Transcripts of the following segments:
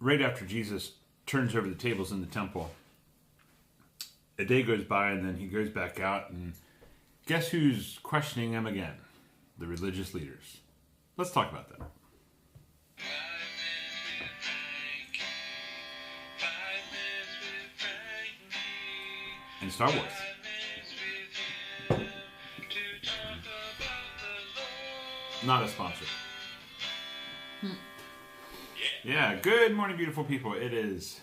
right after Jesus turns over the tables in the temple, a day goes by and then he goes back out, and guess who's questioning him again? The religious leaders. Let's talk about that. In Star Wars. Not a sponsor. Yeah, good morning, beautiful people. It is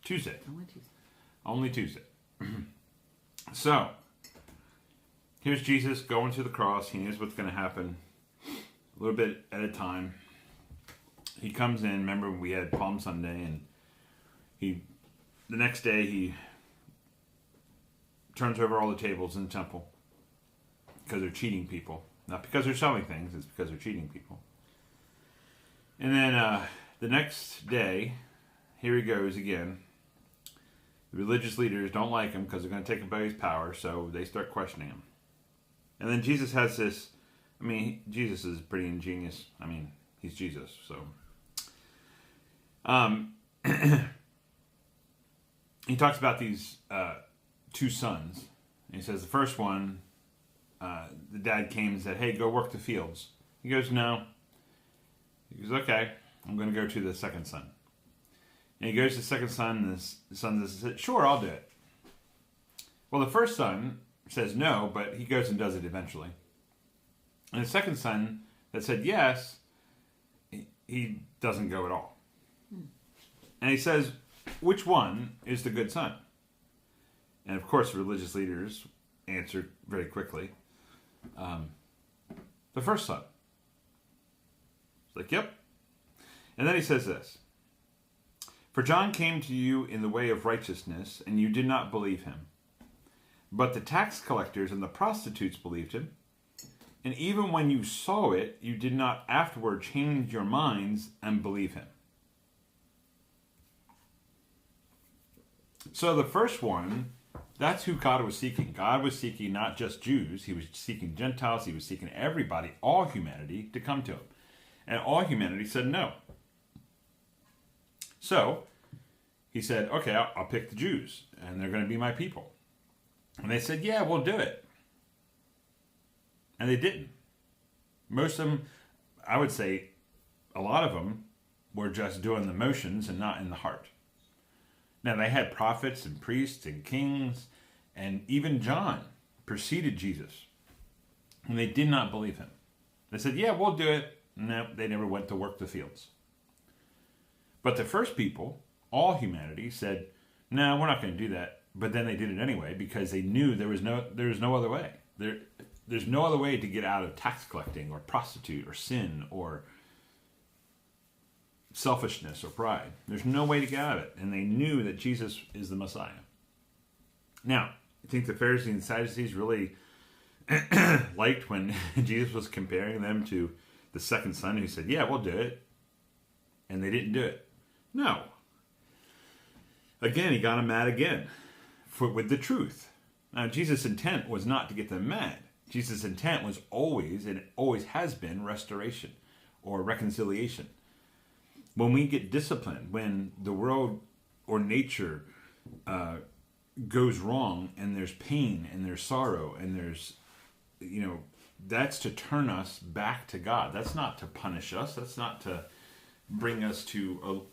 Tuesday. Only Tuesday. So, here's Jesus going to the cross. He knows what's going to happen a little bit at a time. He comes in. Remember, we had Palm Sunday, and the next day he turns over all the tables in the temple because they're cheating people. Not because they're selling things, it's because they're cheating people. And then the next day, here he goes again. The religious leaders don't like him because they're going to take away his power, so they start questioning him. And then Jesus has this, Jesus is pretty ingenious. He's Jesus, so. He talks about these two sons. And he says the first one, the dad came and said, "Hey, go work the fields." He goes, "No." He goes, "Okay, I'm going to go to the second son." And he goes to the second son, and the son says, "Sure, I'll do it." Well, the first son says no, but he goes and does it eventually. And the second son that said yes, he doesn't go at all. And he says, which one is the good son? And of course, religious leaders answered very quickly, the first son. It's like, yep. And then he says this, "For John came to you in the way of righteousness, and you did not believe him. But the tax collectors and the prostitutes believed him. And even when you saw it, you did not afterward change your minds and believe him." So the first one, that's who God was seeking. God was seeking not just Jews. He was seeking Gentiles. He was seeking everybody, all humanity, to come to him. And all humanity said no. So he said, okay, I'll pick the Jews, and they're going to be my people. And they said, yeah, we'll do it. And they didn't. Most of them, I would say, a lot of them were just doing the motions and not in the heart. Now, they had prophets and priests and kings, and even John preceded Jesus. And they did not believe him. They said, yeah, we'll do it. No, they never went to work the fields. But the first people, all humanity, said, no, we're not going to do that. But then they did it anyway because they knew there was no other way. There's no other way to get out of tax collecting or prostitute or sin or selfishness or pride. There's no way to get out of it. And they knew that Jesus is the Messiah. Now, I think the Pharisees and Sadducees really liked when Jesus was comparing them to the second son who said, yeah, we'll do it. And they didn't do it. No. Again, he got them mad again with the truth. Now, Jesus' intent was not to get them mad. Jesus' intent was always, and it always has been, restoration or reconciliation. When we get disciplined, when the world or nature goes wrong and there's pain and there's sorrow and there's, that's to turn us back to God. That's not to punish us. That's not to bring us to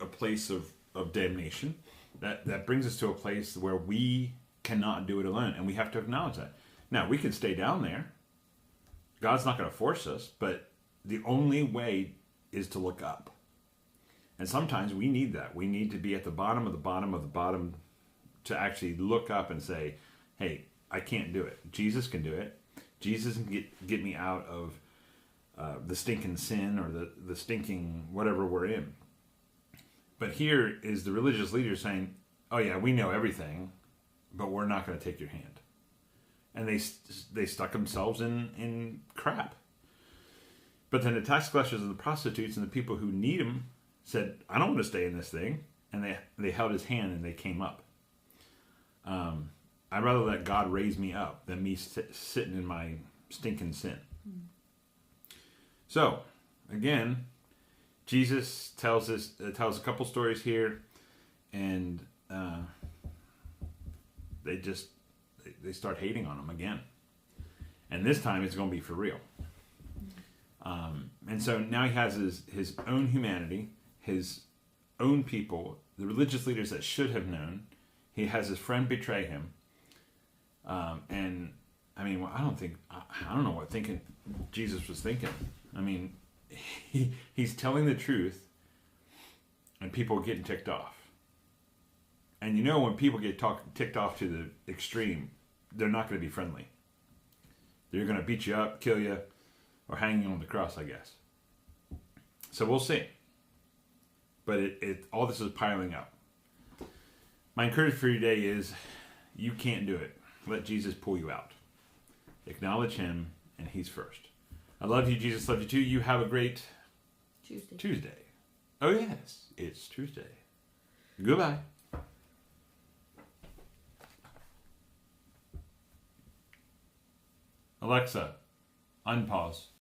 a place of damnation. That brings us to a place where we cannot do it alone, and we have to acknowledge that. Now, we can stay down there. God's not going to force us, but the only way is to look up. And sometimes we need that. We need to be at the bottom of the bottom of the bottom to actually look up and say, hey, I can't do it. Jesus can do it. Jesus can get me out of the stinking sin or the stinking whatever we're in. But here is the religious leader saying, oh yeah, we know everything, but we're not going to take your hand. And they stuck themselves in crap. But then the tax collectors and the prostitutes and the people who need him said, I don't want to stay in this thing. And they held his hand and they came up. I'd rather let God raise me up than me sitting in my stinking sin. So, again, Jesus tells a couple stories here, and they start hating on him again. And this time it's going to be for real. And so now he has his own humanity, his own people, the religious leaders that should have known. He has his friend betray him. And I mean, I don't know what Jesus was thinking. I mean, he's telling the truth, and people are getting ticked off. And you know, when people get ticked off to the extreme, they're not going to be friendly. They're going to beat you up, kill you, or hang you on the cross, I guess. So we'll see. But all this is piling up. My encouragement for you today is, you can't do it. Let Jesus pull you out. Acknowledge him, and he's first. I love you. Jesus loves you too. You have a great Tuesday. Oh, yes. It's Tuesday. Goodbye. Alexa, unpause.